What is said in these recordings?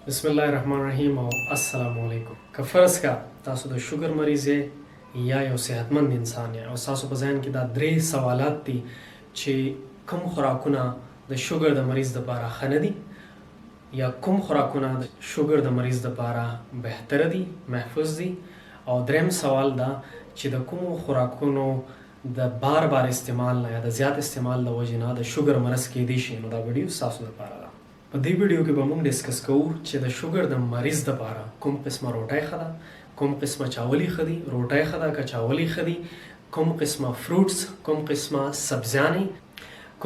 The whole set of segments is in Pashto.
بسم الله الرحمن الرحیم او السلام علیکم. که فرض کا تاسو د شوګر مریض یا یو صحتمند انسان یا او تاسو په ذهن کې دا درې سوالات دي چې کوم خوراکونه د شوګر د مریض لپاره ښه دي یا کوم خوراکونه د شوګر د مریض لپاره بهتر دي محفوظ دي، او دریم سوال دا چې د کوم خوراکونو د بار بار استعمال نه یا د زیات استعمال د وجې نه د شوګر مرض کېدی شي. نو دا ویډیو تاسو لپاره ده. په دې ویډیو کې به موږ ډسکس کوو چې د شوګر د مریض لپاره کوم قسمه روټۍ ښه ده، کوم قسمه چاولي ښه دي، روټۍ ښه ده که چاولي ښه دي، کوم قسمه فروټس، کوم قسمه سبزیانې،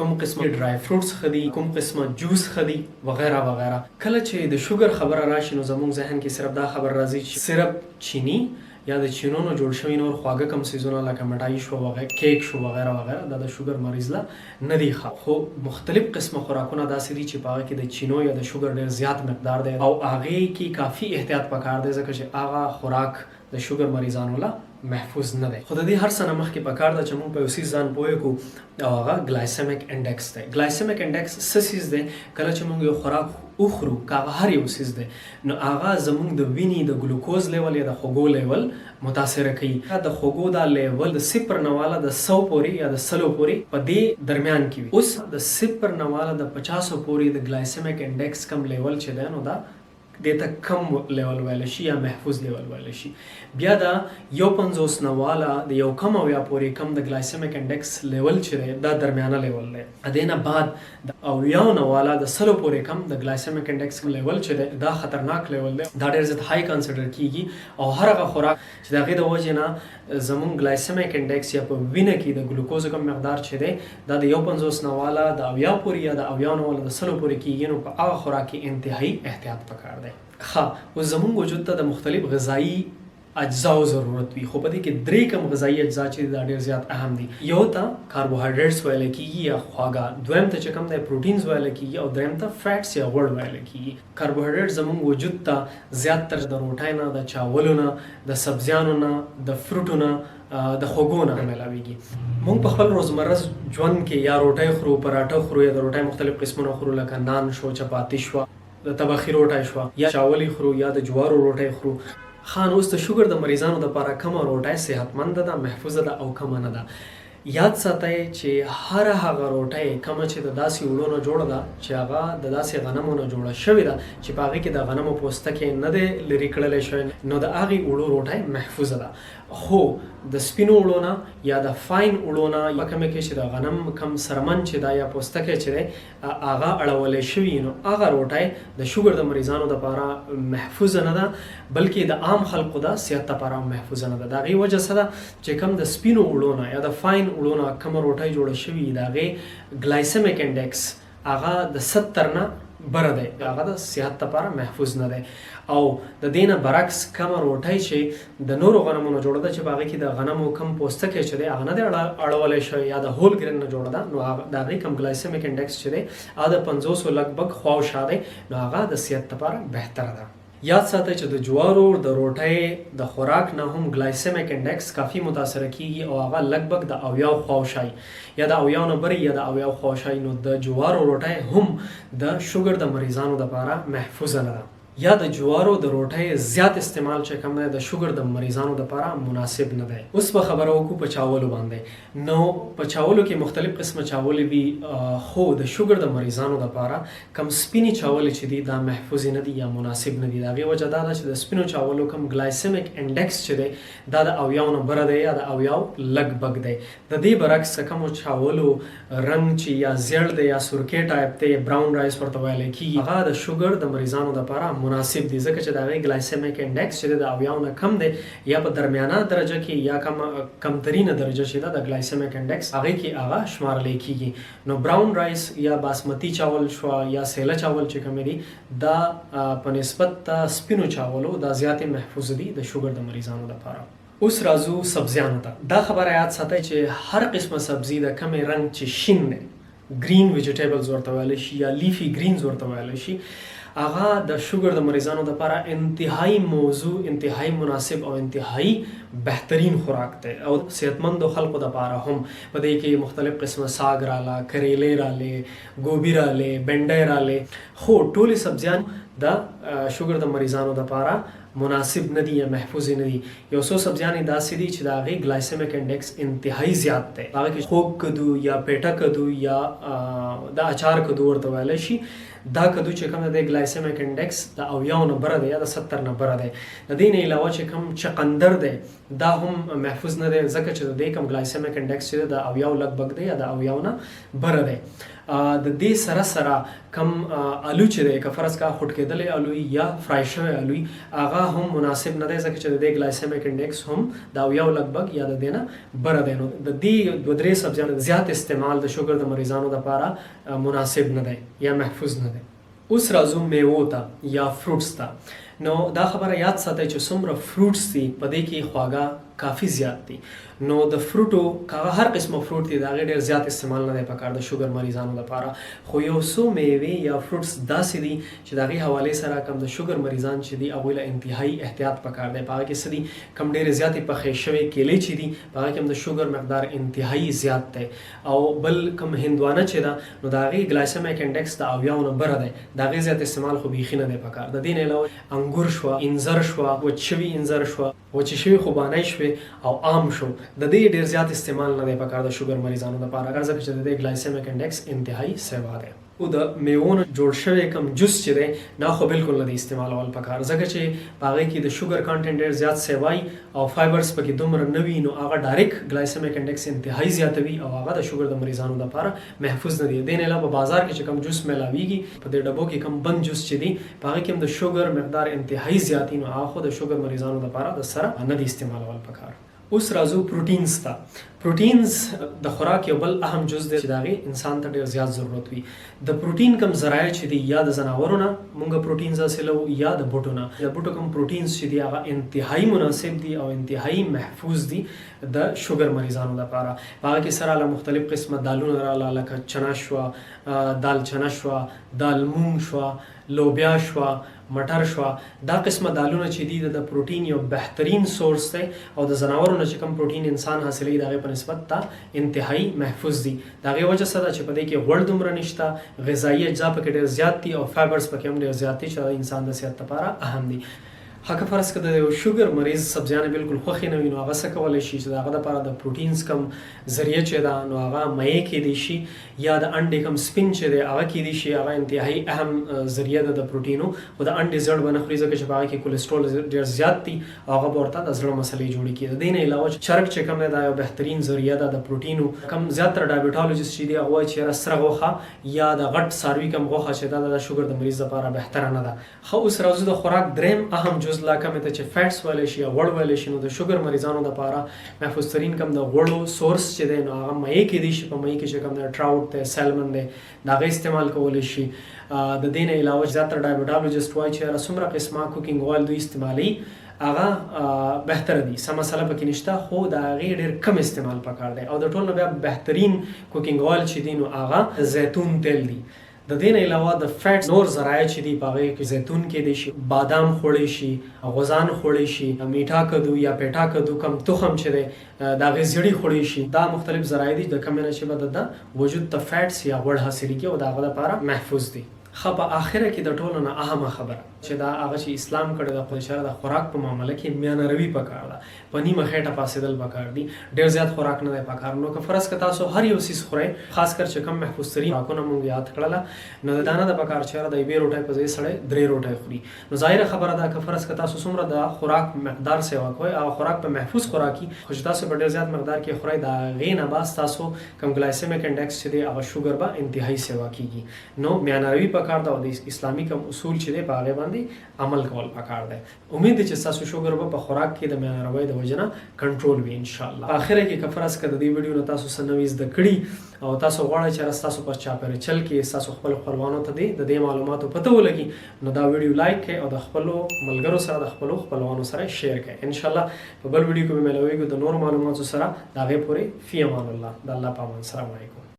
کوم قسمه ډرای فروټس ښه دي، کوم قسمه جوس ښه دي وغیره وغیره. کله چې د شوګر خبره راشي نو زموږ ذهن کې صرف دا خبر راځي چې صرف چینی یا د چینونو جوړ شوي نور خواږه کم څیزونه لکه مټایي شو وغیره، کیک شو وغیره وغیره، دا د شوګر مریض له نه دي ښه. خو مختلف قسمه خوراکونه داسې دي چې په هغه کې د چینو یا د شوګر ډېر زیات مقدار دی او هغې کې کافي احتیاط پکار دی ځکه چې هغه خوراک د شوګر مریضانو له محفوظ نه دی. خو د دې هر څه نه مخکې پکار ده چې موږ په یو څیز ځان پوه کړو او هغه ګلایسیمیک انډیکس دی. ګلایسیمیک انډیکس څه څیز دی؟ کله چې موږ یو خوراک وخورو که هغه هر یو څیز دی نو هغه زموږ د وینې د ګلوکوز لیول یا د خوږو لیول متاثره کوي. د خوږو دا لیول د 0 نه والا د 100 پورې یا د 100 پورې په دې درمیان کې وي. اوس د 0 نه والا د 50 پورې د ګلایسیمیک انډیکس کم لیول چې دی نو دا دته کم لیول ویل شي یا محفوظ لیول ویل شي. بیا دا 51 نه والا د یو کم او یا پورې کم د ګلایسیمیک انډیکس لیول چې دی دا درمیانه لیول دی. ادینه بعد د او یو نه والا د 100 پورې کم د ګلایسیمیک انډیکس لیول چې دی دا خطرناک لیول دی. دا ډېر زیات های کنسیډر کیږي او هر هغه خوراک چې د هغې د وجې نه زموږ ګلایسیمیک انډیکس یا په وینه کې د ګلوکوز کم مقدار چې دی دا د 51 نه والا د 80 پورې یا د 80 نه والا د 100 پورې کیږي. نو په هغه خوراک کې انتهایی احتیاط پکار دی. اوس زموږ وجود ته د مختلف غذایی اجزاو ضرورت وي، خو په دې کې درې کم غذایی اجزا چې دا ډېر زیات اهم دي. یو ته کاربوهایډریټس ویل کېږي یا خواږه، دویم ته چې کوم دی پروټینز ویل کېږي او دریم ته فیټس یا غوړ ویل کېږي. کاربوهایډریټ زموږ وجود ته زیاتره د روټۍ نه، د چاولو نه، د سبزیانو نه، د فروټو نه، د خوږو نه ملاویږي. موږ په خپل روزمره ژوند کې یا روټۍ خورو، پراټه خورو یا د روټۍ مختلف قسمونه خورو لکه نان شو، چپاتي شوه، د تبخي روټۍ شوه یا چاولي خورو یا د جوارو روټۍ خورو. خان اوس د شوګر د مریضانو لپاره کومه روټۍ صحتمند ده، محفوظه ده او کومه نه ده. یاد ساتئ چې هر هغه روټۍ کومه چې د داسې وړو نه جوړه ده چې هغه د داسې غنمو نه جوړه شوې ده چې په هغې کې د غنمو پوستکی نه دی لرې کړلی شوی نو د هغې وړو روټۍ محفوظه ده. خو د سپینو وړو نه یا د فاین وړو نه یا کومې کې چې د غنم کم سرمن چې دا یا پوستکی چې دی هغه اړولی شوي نو هغه روټۍ د شوګر د مریضانو لپاره محفوظه نه ده بلکې د عام خلکو د صحت لپاره محفوظه نه ده. د هغې وجه څه ده چې کم د سپینو وړو نه یا د فاین وړو نه کومه روټۍ جوړه شوي د هغې ګلایسیمیک انډیکس هغه د 70 نه بره دی، هغه د صحت لپاره محفوظ نه دی. او د دې نه برعکس کومه روټۍ چې د نورو غنمو نه جوړه ده چې په هغې کې د غنمو کم پوستکی چې دی هغه نه دی اړولی شوی یا د هول ګرین نه جوړه ده نو د هغې کم ګلایسیمیک انډیکس چې دی هغه د 50 لږ خواوشا دی نو هغه د صحت لپاره بهتره ده. یاد ساتئ چې د جوارو د روټۍ د خوراک نه هم ګلایسیمیک انډیکس کافي متاثره کیږي او هغه لږ د 80 خواوشای یا د 80 نه بری یا د 80 خواوشای. نو د جوارو روټۍ هم د شوګر د مریضانو لپاره محفوظه نه ده. یا د جوارو د روټۍ زیات استعمال چې کوم دی د شوګر د مریضانو لپاره مناسب نه دی. اوس به خبره وکړو په چاولو باندې. نو په چاولو کې مختلف قسمه چاولې وي خو د شوګر د مریضانو لپاره کم سپینې چاولې چې دي دا محفوظ نه دي یا مناسب نه دي. د هغې وجه دا ده چې د سپینو چاولو کم ګلایسیمیک انډیکس چې دی دا د 80 نه بره دی یا د 80 لږ بګ دی. د دې برعکس کومو چاولو رنګ چې یا زیړ دی یا سرکې ټایپ دی، براون رایس ورته ویلی کېږي، هغه د شوګر د مریضانو لپاره مناسب دي ځکه چې د هغې ګلایسیمیک انډیکس چې دی د 80 نه کم دی یا په درمیانه درجه کې یا کمترینه درجه چې ده د ګلایسیمیک انډیکس هغې کې هغه شمارلی کېږي. نو براون رایس یا باسمتي چاول شوه یا سیله چاول چې کومې دي دا په نسبت د سپینو چاولو دا زیاتې محفوظ دي د شوګر د مریضانو لپاره. اوس راځو سبزیانو ته. دا خبره یاد ساتئ چې هر قسمه سبزي د کمې رنګ چې شین دی، ګرین ویجیټیبلز ورته ویلی شي یا لیفي ګرینز ورته ویلی شي، هغه د شوګر د مریضانو لپاره انتهایی موضوع، انتهایی مناسب او انتهایی بهترین خوراک دی او صحتمندو خلکو لپاره هم. په دې کې مختلف قسمه ساګ راله، کریلې راله، ګوبي راله، بنډۍ راله، خو ټولې سبزیان د شوګر د مریضانو لپاره مناسب نه دي یا محفوظ نه دي. یو څو سبزیانې داسې دي چې د هغې ګلایسیمیک انډیکس انتهایی زیات دی. هغه کې خوږ کدو یا پیټه کدو یا د اچار کدو ورته ویلی شي. دا کدو چې کوم د ګلایسیمیک انډیکس د 80 نه بره دی یا د 70 نه بره دی. د دې نه علاوه چې کوم چقندر دی دا هم محفوظ نه دی ځکه چې د دې کوم ګلایسیمیک انډیکس چې د 80 لګبګ دی یا د 80 نه بره دی. د دې سره سره کم الو چې دی که فرض کا خټ کېدلې الوی یا فرای شوی الوی هغه هم مناسب نه دی ځکه چې د دې ګلایسیمیک انډیکس هم د 80 لګبګ یا د دې نه بره دی. نو د دې دوه درې سبزیانو زیات استعمال د شوګر د مریضانو لپاره مناسب نه دی یا محفوظ نه دی. اوس راځو میوو ته یا فروټس ته. نو دا خبره یاد ساتئ چې څومره فروټس دي په دې کې خواږه کافی زیات دي. نو د فروټو هغه هر قسمه فروټ دي د هغې ډېر زیات استعمال نه دی پکار د شوګر مریضانو لپاره. خو یو څو میوې یا فروټس داسې دي چې د هغې حوالې سره کوم د شوګر مریضان چې دي هغوی له انتهایی احتیاط پکار دی. په هغه کې څه دي کوم ډېرې زیاتې پخې شوې کیلې چې دي په هغه کې هم د شوګر مقدار انتهایی زیات دی. او بل کوم هندوانه چې ده نو د هغې ګلایسیمیک انډیکس د 80 نه بره دی. د هغې زیات استعمال خو بیخي نه دی پکار. د دې نه علاوه انګور شوه، انځر شوه، وچ شوي انځر شوه، وچې شوي خوبانۍ شوې او عام شو. د دې ډېر زیات استعمال نه دی پکار د شوګر مریضانو لپاره ځکه چې د دې ګلایسیمیک انډیکس انتهایی سیوا دی. او د میوو نه جوړ شوی کوم جوس چې دی دا خو بالکل نه دی استعمالول پکار ځکه چې په هغې کې د شوګر کانټنټ ډېر زیات سیوای او فایبرز پکې دومره نه وي نو هغه ډایرکټ ګلایسیمیک انډیکس انتهایی زیاتوي او هغه د شوګر د مریضانو لپاره محفوظ نه دی. دې نه علاوه په بازار کې چې کوم جوس میلاویږي په دې ډبو کې کوم بند جوس چې دی په هغې کې هم د شوګر مقدار انتهایی زیات نو هغه خو د شوګر مریضانو لپاره د سره نه دی استعمالول پکار. اوس راځو پروټینز ته. پروټینز د خوراک یو بل اهم جز دی چې د هغې انسان ته ډېر زیات ضرورت وي. د پروټین کوم ذرایع چې دي یا د ځناورو نه موږ پروټینز حاصلوو یا د بوټو نه. د بوټو کوم پروټینز چې دي هغه انتهایی مناسب دي او انتهایی محفوظ دي د شوګر مریضانو لپاره. په هغه کې سره له مختلف قسمه دالونه راغله لکه چنا شوه، دال چنا شوه، دال مونګ شوه، لوبیا شوه، مټر شوه. دا قسمه دالونه چې دي د پروټین یو بهترین سورس دی او د ځناورو نه چې کوم پروټین انسان حاصلوي د هغې په نسبت ته انتهایی محفوظ دي. د هغې وجه څه ده چې په دې کې غوړ دومره نشته، غذایي اجزا پکې ډېر زیات دي او فایبرز پکې هم ډېر زیات دي چې د انسان د صحت لپاره اهم دي. که فرض که د یو شوګر مریض سبزیانې بالکل خوښې نه وي نو هغه څه کولی شي چې د هغه دپاره د پروټینز کم ذریعه چې ده نو هغه میې کیدی شي یا د انډې کم سپین چې دی هغه کیدی شي. هغه انتهایی اهم ذریعه ده د پروټینو. خو د انډې زړ به نه خوري ځکه چې په هغه کې کولیسټرول ډېر زیات دي او هغه به ورته د زړه مسلې جوړې کړي. د دې نه علاوه چرګ چې کوم دی دا یو بهترین ذریعه ده د پروټینو. کم زیاتره ډایبټالوجست چې دي هغه وایي چې یاره سره غوښه یا د غټ څاروي کم غوښه چې ده د شوګر د مریض لپاره بهتره نه ده. ښه اوس راځو د خوراک دریم اهم جز لا کومې ته چې فیټس ویلی شي یا غوړ ویلی شي. نو د شوګر مریضانو لپاره محفوظ ترین کم د غوړو سورس چې دی نو هغه میې کیدی شي. په میې کې چې کوم دی ټراوټ دی، سیلمن دی، د هغې استعمال کولی شي. د دې نه علاوه زیاتره ډایبټالوجست وایي چې یاره څومره قسمه کوکینګ اویل دوی استعمالوي هغه بهتره دي. څه مسله پکې نشته خو د هغې ډېر کم استعمال پکار دی. او د ټول نه بیا بهترین کوکینګ اویل چې دي نو هغه زیتون تیل دی. د دې نه علاوه د فیټ نور ذرایع چې دي په هغې کې زیتون کیدی شي، بادام خوړی شي، غوزان خوړی شي، میټا کدو یا پیټا کدو کم تخم چې دی د هغې زیړي خوړی شي. دا مختلف ذرایع دي د کومې نه چې به د وجود ته فیټس یا غوړ حاصلېږي او د هغه لپاره محفوظ دي. ښه په آخره کې د ټولو نه اهمه خبره چې دا هغه چې اسلام کړی د خدای شره د خوراک په معامله کې میانه روي پکار ده. په نیمه خېټه پاسېدل پکار دي. ډېر زیات خوراک نه دی پکار. نو که فرض که تاسو هر یو څیز خورئ خاص کر چې کم محفوظ ترین خوراکونه مونږ یاد کړله نو دا نه ده پکار چې یاره د یوې روټۍ په ځای سړی 3 روټۍ خوري. نو ظاهره خبره ده که فرض که تاسو څومره د خوراک مقدار سیوا کوئ هغه خوراک په محفوظ خوراکي خو چې تاسو په ډېر زیات مقدار کې خورئ د هغې نه بعد تاسو کم ګلایسیمیک انډیکس چې دی هغه شوګر به انتهایی سیوا کېږي. نو میانه روي پکار ده او د اسلامي کوم اصول چې دی په هغې باندې عمل کول پکار دی. امید دی چې ستاسو شوګر به په خوراک کې د میانه روۍ د وجې نه کنټرول وي انشاءالله. په آخره کې که فرض که د دې ویډیو نه تاسو څه نوي زده کړي او تاسو غواړئ چې ستاسو په چاپېریچل کې ستاسو خپلو خپلوانو ته د دې معلوماتو پته ولګي نو دا ویډیو لایک کړئ او د خپلو ملګرو سره د خپلو خپلوانو سره شیر کړئ. انشاءالله په بل ویډیو کې به ملاویږو د نور معلوماتو سره. د هغې پورې فی امان الله. د الله په امان. السلام علیکم.